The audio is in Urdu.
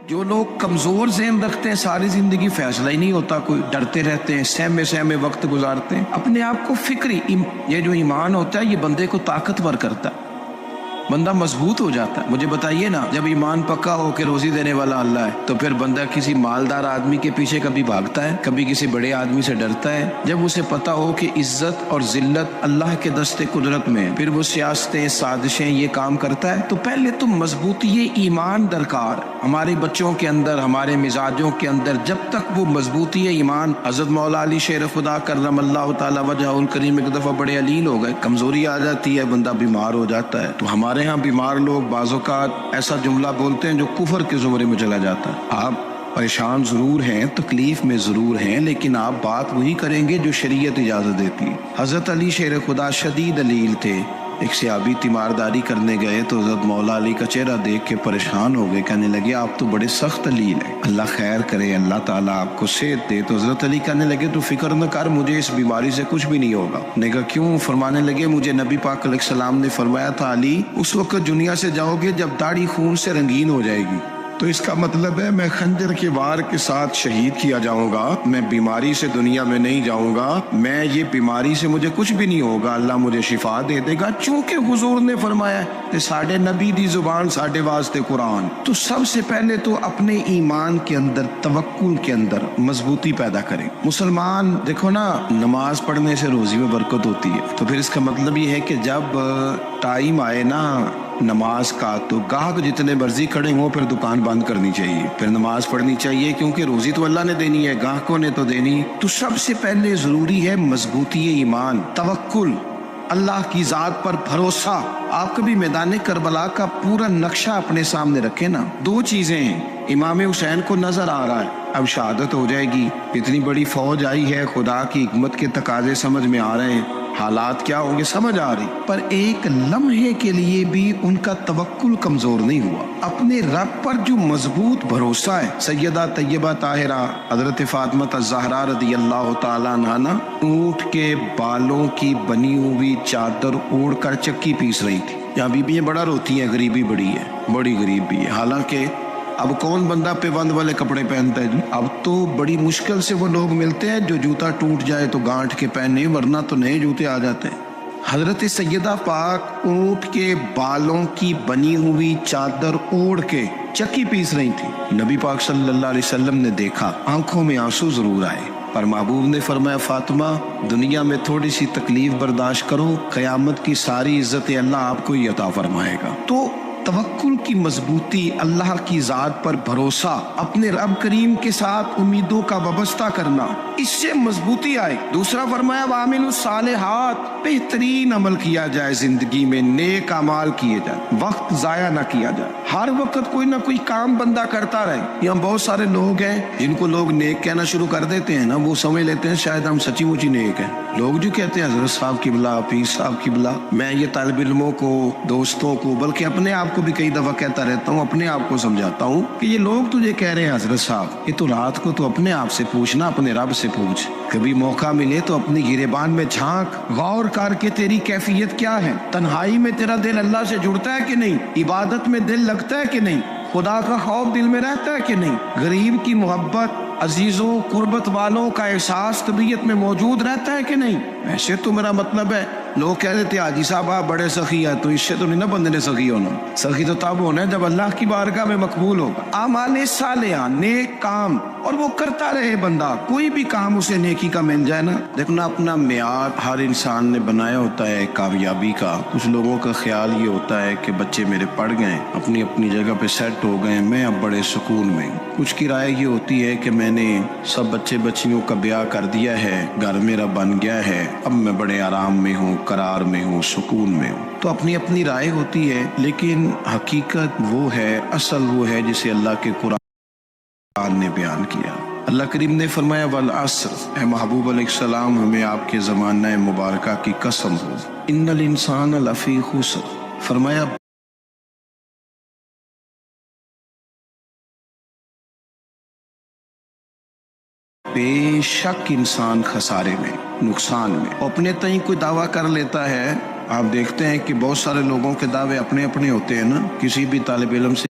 جو لوگ کمزور ذہن رکھتے ہیں ساری زندگی فیصلہ ہی نہیں ہوتا، کوئی ڈرتے رہتے ہیں، سہمے سہمے وقت گزارتے ہیں، اپنے آپ کو فکری یہ جو ایمان ہوتا ہے یہ بندے کو طاقتور کرتا ہے، بندہ مضبوط ہو جاتا ہے۔ مجھے بتائیے نا، جب ایمان پکا ہو کہ روزی دینے والا اللہ ہے تو پھر بندہ کسی مالدار آدمی کے پیچھے کبھی بھاگتا ہے، کبھی کسی بڑے آدمی سے ڈرتا ہے؟ جب اسے پتا ہو کہ عزت اور ذلت اللہ کے دست قدرت میں ہے، پھر وہ سیاستیں، سازشیں یہ کام کرتا ہے۔ تو پہلے تو مضبوطی ایمان درکار ہمارے بچوں کے اندر، ہمارے مزاجوں کے اندر، جب تک وہ مضبوطی ایمان۔ حضرت مولا علی شیر خدا کرم اللہ تعالی وجہ الکریم ایک دفعہ بڑے علیل ہو گئے، کمزوری آ جاتی ہے، بندہ بیمار ہو جاتا ہے۔ تو ہمارے ہاں بیمار لوگ بعض اوقات ایسا جملہ بولتے ہیں جو کفر کے زمرے میں چلا جاتا ہے۔ آپ پریشان ضرور ہیں، تکلیف میں ضرور ہیں، لیکن آپ بات وہی کریں گے جو شریعت اجازت دیتی ہے۔ حضرت علی شیر خدا شدید علیل تھے، ایک صحابی تیمارداری کرنے گئے تو حضرت مولا علی کا چہرہ دیکھ کے پریشان ہو گئے، کہنے لگے آپ تو بڑے سخت علیل ہیں، اللہ خیر کرے، اللہ تعالیٰ آپ کو صحت دے۔ تو حضرت علی کہنے لگے تو فکر نہ کر، مجھے اس بیماری سے کچھ بھی نہیں ہوگا۔ نے کہا کیوں؟ فرمانے لگے مجھے نبی پاک علیہ السلام نے فرمایا تھا علی اس وقت دنیا سے جاؤ گے جب داڑھی خون سے رنگین ہو جائے گی، تو اس کا مطلب ہے میں خنجر کے وار کے ساتھ شہید کیا جاؤں گا، میں بیماری سے دنیا میں نہیں جاؤں گا، میں یہ بیماری سے مجھے کچھ بھی نہیں ہوگا، اللہ مجھے شفا دے دے گا، چونکہ حضور نے فرمایا کہ ساڈے نبی دی زبان ساڈے واسطے قرآن۔ تو سب سے پہلے تو اپنے ایمان کے اندر، توکل کے اندر مضبوطی پیدا کریں۔ مسلمان دیکھو نا، نماز پڑھنے سے روزی میں برکت ہوتی ہے، تو پھر اس کا مطلب یہ ہے کہ جب ٹائم آئے نا نماز کا تو گاہک جتنے مرضی کھڑے ہوں پھر دکان بند کرنی چاہیے، پھر نماز پڑھنی چاہیے، کیونکہ روزی تو اللہ نے دینی ہے، گاہکوں نے تو دینی۔ تو سب سے پہلے ضروری ہے مضبوطی ایمان، توکل، اللہ کی ذات پر بھروسہ۔ آپ کبھی میدان کربلا کا پورا نقشہ اپنے سامنے رکھیں نا، دو چیزیں ہیں، امام حسین کو نظر آ رہا ہے اب شہادت ہو جائے گی، اتنی بڑی فوج آئی ہے، خدا کی حکمت کے تقاضے سمجھ میں آ رہے ہیں، حالات کیا ہوں گے سمجھ آ رہی، پر ایک لمحے کے لیے بھی ان کا توکل کمزور نہیں ہوا۔ اپنے رب پر جو مضبوط بھروسہ ہے، سیدہ طیبہ طاہرہ حضرت فاطمہ الزہرا رضی اللہ تعالیٰ عنہا اونٹ کے بالوں کی بنی ہوئی چادر اوڑھ کر چکی پیس رہی تھی۔ یہاں بیویاں بڑا روتی ہیں، غریبی بڑی ہے، بڑی غریب بھی ہے، حالانکہ اب کون بندہ پیوند والے کپڑے پہنتا ہے؟ اب تو بڑی مشکل سے وہ لوگ ملتے ہیں جو جوتا ٹوٹ جائے تو گانٹھ کے پہنے، ورنہ تو نئے جوتے آ جاتے ہیں۔ حضرت سیدہ پاک اونٹ کے بالوں کی بنی ہوئی چادر اوڑھ کے چکی پیس رہی تھی۔ نبی پاک صلی اللہ علیہ وسلم نے دیکھا، آنکھوں میں آنسو ضرور آئے، پر محبوب نے فرمایا فاطمہ دنیا میں تھوڑی سی تکلیف برداشت کرو، قیامت کی ساری عزت اللہ آپ کو ہی عطا فرمائے گا۔ تو توکل کی مضبوطی، اللہ کی ذات پر بھروسہ، اپنے رب کریم کے ساتھ امیدوں کا وابستہ کرنا، اس سے مضبوطی آئے۔ دوسرا فرمایا وَعَمِلُوا الصَّالِحَاتِ، بہترین عمل کیا جائے زندگی میں، نیک اعمال کیے جائے، وقت ضائع نہ کیا جائے، ہر وقت کوئی نہ کوئی کام بندہ کرتا رہے۔ یہاں بہت سارے لوگ ہیں جن کو لوگ نیک کہنا شروع کر دیتے ہیں نا، وہ سمجھ لیتے ہیں شاید ہم سچی مچی نیک ہیں۔ لوگ جو کہتے ہیں حضرت صاحب کی بلا، پیر صاحب کی بلا، میں یہ طالب علموں کو، دوستوں کو، بلکہ اپنے آپ کو بھی کئی دفعہ کہتا رہتا ہوں، اپنے آپ کو سمجھاتا ہوں کہ یہ لوگ تجھے کہہ رہے ہیں حضرت صاحب، یہ تو رات کو تو اپنے آپ سے پوچھنا، اپنے رب سے پوچھ، کبھی موقع ملے تو اپنی گریبان میں جھانک، غور کر کے تیری کیفیت کیا ہے، تنہائی میں تیرا دل اللہ سے جڑتا ہے کہ نہیں، عبادت میں دل لگتا ہے کہ نہیں، خدا کا خوف دل میں رہتا ہے کہ نہیں، غریب کی محبت، عزیزوں قربت والوں کا احساس طبیعت میں موجود رہتا ہے کہ نہیں۔ ایسے تو میرا مطلب ہے، لوگ کہہ دیتے حاجی صاحب آپ بڑے سخی ہیں، تو اس سے تو نہیں نا بندے نے سخی ہونا، سخی تو تب ہونا ہے جب اللہ کی بارگاہ میں مقبول ہوگا۔ اعمال صالحہ، نیک کام، اور وہ کرتا رہے بندہ، کوئی بھی کام اسے نیکی کا مل جائے نا۔ دیکھنا اپنا معیار ہر انسان نے بنایا ہوتا ہے کامیابی کا۔ کچھ لوگوں کا خیال یہ ہوتا ہے کہ بچے میرے پڑھ گئے، اپنی اپنی جگہ پہ سیٹ ہو گئے، میں اب بڑے سکون میں ہوں۔ کچھ کی رائے یہ ہوتی ہے کہ میں نے سب بچے بچیوں کا بیاہ کر دیا ہے، گھر میرا بن گیا ہے، اب میں بڑے آرام میں ہوں، قرار میں ہوں، سکون میں ہوں۔ تو اپنی اپنی رائے ہوتی ہے، لیکن حقیقت وہ ہے، اصل وہ ہے جسے اللہ کے قرآن نے بیان کیا۔ اللہ کریم نے فرمایا والعصر، اے محبوب علیہ السلام ہمیں آپ کے زمانہ مبارکہ کی قسم ہو، ان الانسان لفی خسر، فرمایا بے شک انسان خسارے میں، نقصان میں۔ اپنے تئیں کوئی دعویٰ کر لیتا ہے، آپ دیکھتے ہیں کہ بہت سارے لوگوں کے دعوے اپنے اپنے ہوتے ہیں نا، کسی بھی طالب علم سے